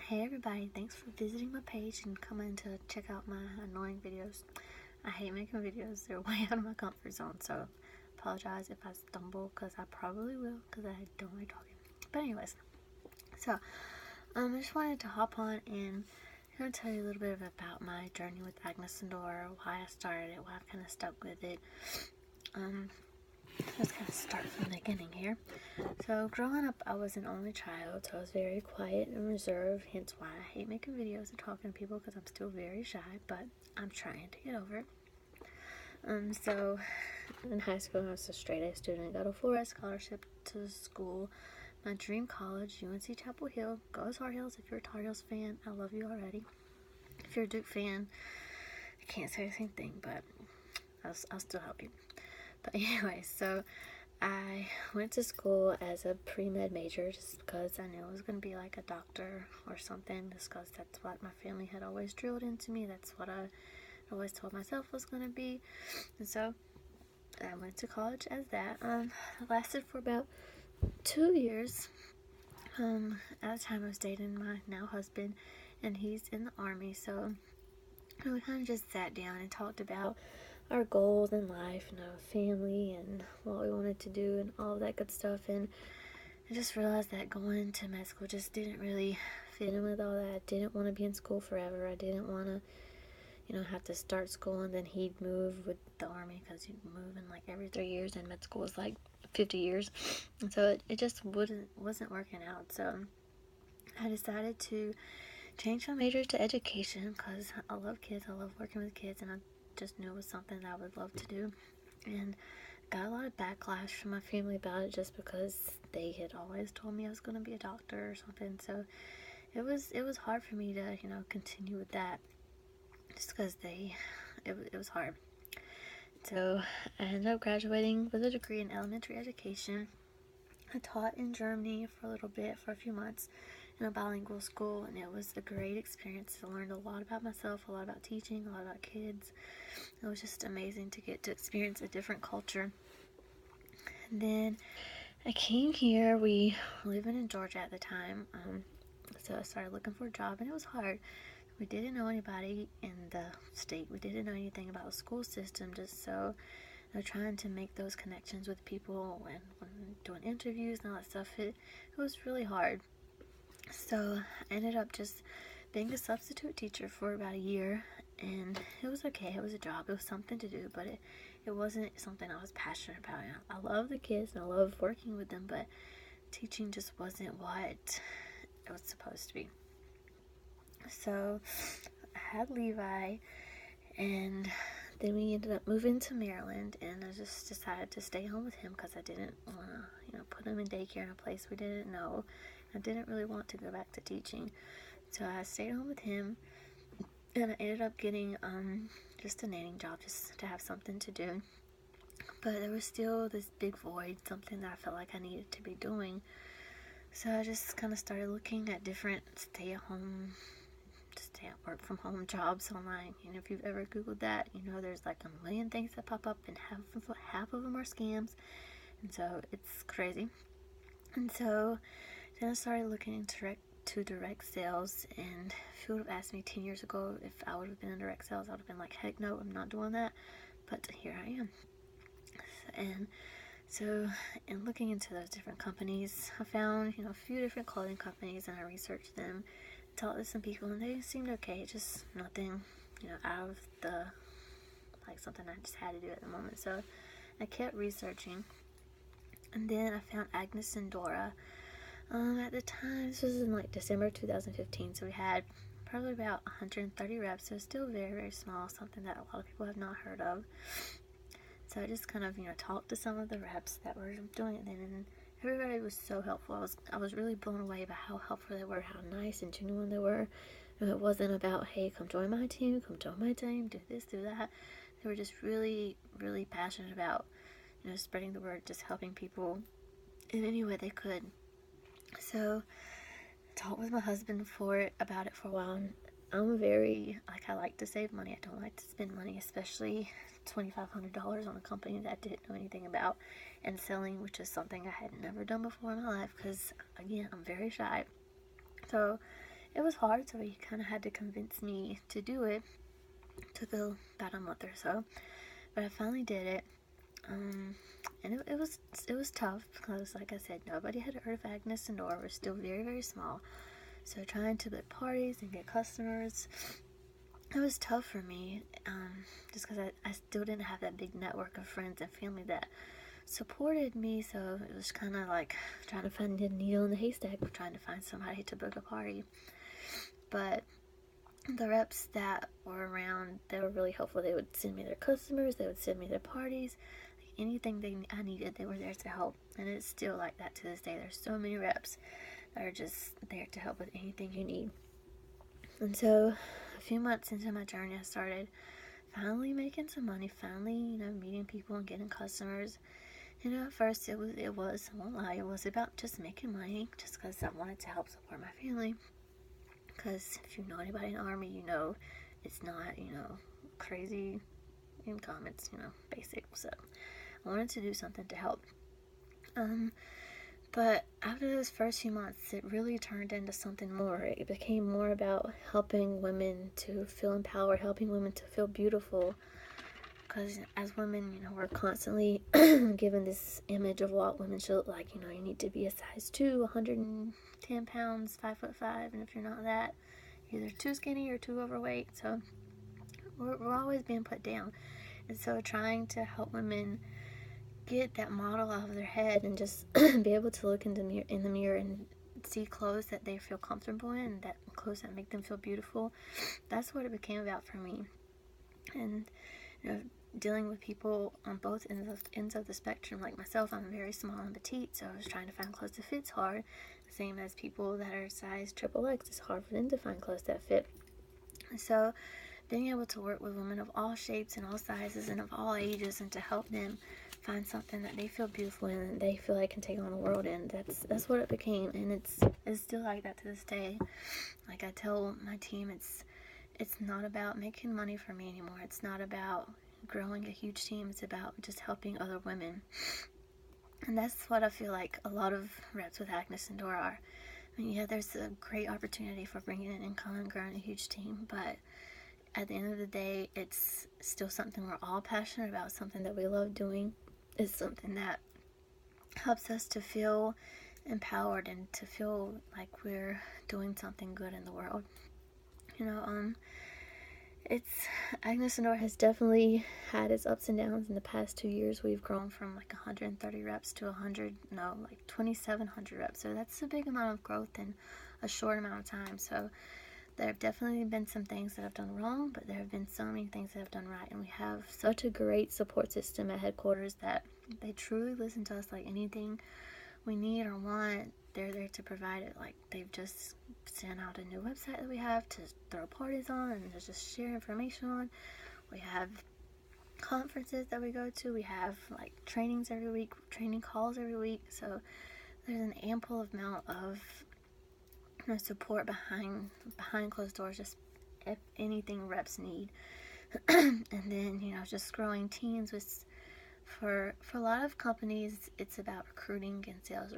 Hey everybody, thanks for visiting my page and coming to check out my annoying videos. I hate making videos, they're way out of my comfort zone, so apologize if I stumble, because I probably will, because I don't like talking. But anyways, so I just wanted to hop on and tell you a little bit about my journey with Agnes and Dora, why I started it, why I've kind of stuck with it. Let's kind of start from the beginning here. So growing up, I was an only child, so I was very quiet and reserved, hence why I hate making videos and talking to people, because I'm still very shy, but I'm trying to get over it. So in high school, I was a straight A student, got a full-ride scholarship to school, my dream college, UNC Chapel Hill. Go Tar Heels. If you're a Tar Heels fan, I love you already. If you're a Duke fan, I can't say the same thing, but I'll still help you. But anyway, so I went to school as a pre-med major just because I knew I was going to be like a doctor or something, just because that's what my family had always drilled into me. That's what I always told myself was going to be. And so I went to college as that. It lasted for about 2 years. At the time I was dating my now husband, and he's in the Army, so we kind of just sat down and talked about our goals in life and our family and what we wanted to do and all of that good stuff. And I just realized that going to med school just didn't really fit in with all that. I didn't want to be in school forever. I didn't want to, have to start school and then he'd move with the Army, because you'd move in like every 3 years, and med school is like 50 years. And so it just wasn't working out. So I decided to change my major to education, because I love kids. I love working with kids, and I just knew it was something that I would love to do. And got a lot of backlash from my family about it, just because they had always told me I was going to be a doctor or something. So it was hard for me to continue with that, just because it was hard. So I ended up graduating with a degree in elementary education. I taught in Germany for a little bit, for a few months, in a bilingual school, and it was a great experience. I learned a lot about myself, a lot about teaching, a lot about kids. It was just amazing to get to experience a different culture. And then I came here. We were living in Georgia at the time, so I started looking for a job, and it was hard. We didn't know anybody in the state. We didn't know anything about the school system, just so trying to make those connections with people and when doing interviews and all that stuff, it was really hard. So I ended up just being a substitute teacher for about a year, and it was okay. It was a job. It was something to do, but it wasn't something I was passionate about. I love the kids and I love working with them, but teaching just wasn't what it was supposed to be. So I had Levi, and then we ended up moving to Maryland, and I just decided to stay home with him because I didn't want to, put him in daycare in a place we didn't know. I didn't really want to go back to teaching, so I stayed home with him, and I ended up getting just a nanny job, just to have something to do. But there was still this big void, something that I felt like I needed to be doing. So I just kind of started looking at different work from home jobs online. If you've ever Googled that, there's like a million things that pop up, and half of them are scams, and so it's crazy. And so then I started looking into direct sales, and if you would have asked me 10 years ago if I would have been in direct sales, I would have been like, heck no, I'm not doing that. But here I am. And so in looking into those different companies, I found a few different clothing companies, and I researched them, talked to some people, and they seemed okay. Just nothing out of the something I just had to do at the moment. So I kept researching, and then I found Agnes and Dora. At the time, this was in December 2015, so we had probably about 130 reps, so still very, very small, something that a lot of people have not heard of. So I just kind of talked to some of the reps that were doing it then, and everybody was so helpful. I was really blown away by how helpful they were, how nice and genuine they were. It wasn't about, hey, come join my team, do this, do that. They were just really, really passionate about spreading the word, just helping people in any way they could. So I talked with my husband about it for a while. I'm I like to save money. I don't like to spend money, especially $2,500 on a company that I didn't know anything about, and selling, which is something I had never done before in my life, because again, I'm very shy. So it was hard, so he kind of had to convince me to do it. It took about a month or so, but I finally did it. And it was tough because, like I said, nobody had heard of Agnes and Dora. We're still very, very small. So trying to book parties and get customers, it was tough for me, just because I still didn't have that big network of friends and family that supported me. So it was kind of like trying to find a needle in the haystack, trying to find somebody to book a party. But the reps that were around, they were really helpful. They would send me their customers, they would send me their parties, anything I needed, they were there to help. And it's still like that to this day. There's so many reps that are just there to help with anything you need. And so a few months into my journey, I started finally making some money, finally, meeting people and getting customers. At first it was, I won't lie, it was about just making money, just because I wanted to help support my family. Because if you know anybody in the Army, it's not, crazy income. It's, basic. So I wanted to do something to help. But after those first few months, it really turned into something more. It became more about helping women to feel empowered, helping women to feel beautiful. Because as women, we're constantly given this image of what women should look like. You need to be a size 2, 110 pounds, 5'5", and if you're not that, you're either too skinny or too overweight. So we're always being put down. And so trying to help women get that model out of their head and just be able to look in the mirror and see clothes that they feel comfortable in, that clothes that make them feel beautiful. That's what it became about for me. And dealing with people on both ends of the spectrum. Like myself, I'm very small and petite, so I was trying to find clothes that fit's hard. Same as people that are size XXX, it's hard for them to find clothes that fit. So being able to work with women of all shapes and all sizes and of all ages, and to help them find something that they feel beautiful in and they feel like can take on the world in, that's what it became. And it's still like that to this day. Like I tell my team, it's not about making money for me anymore. It's not about growing a huge team. It's about just helping other women. And that's what I feel like a lot of reps with Agnes and Dora are. I mean, yeah, there's a great opportunity for bringing in income and growing a huge team, but at the end of the day, it's still something we're all passionate about, something that we love doing. It's something that helps us to feel empowered and to feel like we're doing something good in the world. Agnes and Dora has definitely had its ups and downs. In the past 2 years, we've grown from like 130 reps to 2,700 reps. So that's a big amount of growth in a short amount of time. So there have definitely been some things that I've done wrong, but there have been so many things that I've done right. And we have such a great support system at headquarters that they truly listen to us. Like anything we need or want, they're there to provide it. Like they've just sent out a new website that we have to throw parties on and to just share information on. We have conferences that we go to. We have like trainings every week, training calls every week. So there's an ample amount of support behind closed doors, just if anything reps need. And then just growing teams with for a lot of companies, it's about recruiting and sales.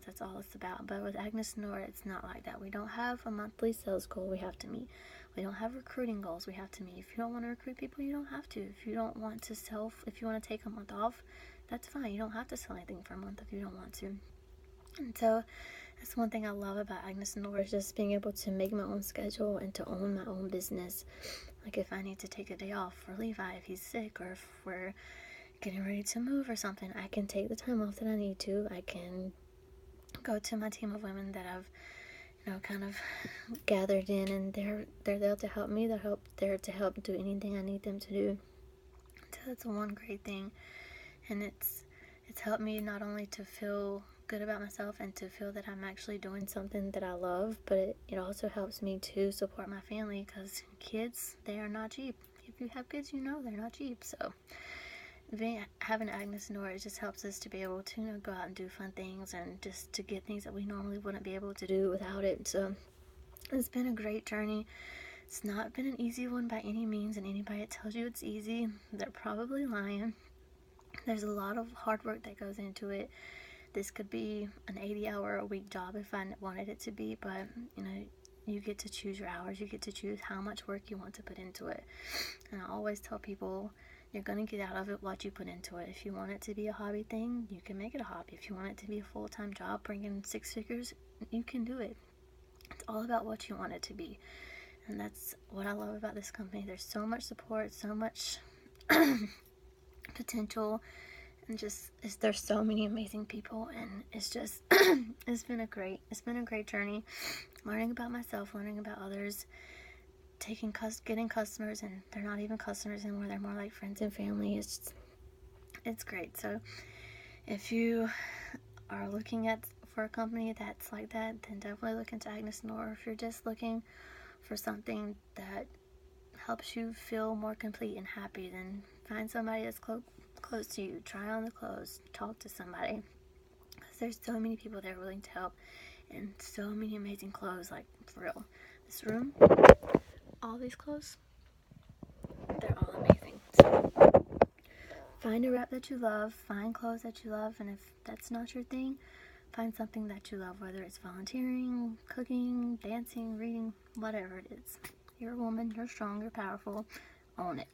That's all it's about. But with Agnes and Dora, it's not like that. We don't have a monthly sales goal we have to meet. We don't have recruiting goals we have to meet. If you don't want to recruit people, you don't have to. If you don't want to sell, if you want to take a month off, that's fine. You don't have to sell anything for a month if you don't want to. And so that's one thing I love about Agnes and Dora, is just being able to make my own schedule and to own my own business. Like if I need to take a day off for Levi, if he's sick, or if we're getting ready to move or something, I can take the time off that I need to. I can go to my team of women that I've kind of gathered in, and they're there to help me. They're there to help do anything I need them to do. So that's one great thing. And it's helped me not only to feel good about myself and to feel that I'm actually doing something that I love, but it also helps me to support my family, because kids, they are not cheap. If you have kids, they're not cheap. So having Agnes and Dora, it just helps us to be able to go out and do fun things and just to get things that we normally wouldn't be able to do without it. So it's been a great journey. It's not been an easy one by any means, and anybody that tells you it's easy, they're probably lying. There's a lot of hard work that goes into it. This could be an 80-hour-a-week job if I wanted it to be, but you get to choose your hours. You get to choose how much work you want to put into it. And I always tell people, you're going to get out of it what you put into it. If you want it to be a hobby thing, you can make it a hobby. If you want it to be a full-time job bringing 6 figures, you can do it. It's all about what you want it to be. And that's what I love about this company. There's so much support, so much potential, and just there's so many amazing people, and it's just it's been a great journey, learning about myself, learning about others, getting customers, and they're not even customers anymore, they're more like friends and family. It's great. So if you are looking for a company that's like that, then definitely look into Agnes. Or if you're just looking for something that helps you feel more complete and happy, then find somebody that's close to you. Try on the clothes, talk to somebody, because there's so many people that are willing to help, and so many amazing clothes. Like, for real, this room, all these clothes, they're all amazing. So find a rep that you love, find clothes that you love, and if that's not your thing, find something that you love, whether it's volunteering, cooking, dancing, reading, whatever it is. You're a woman, you're strong, you're powerful, own it.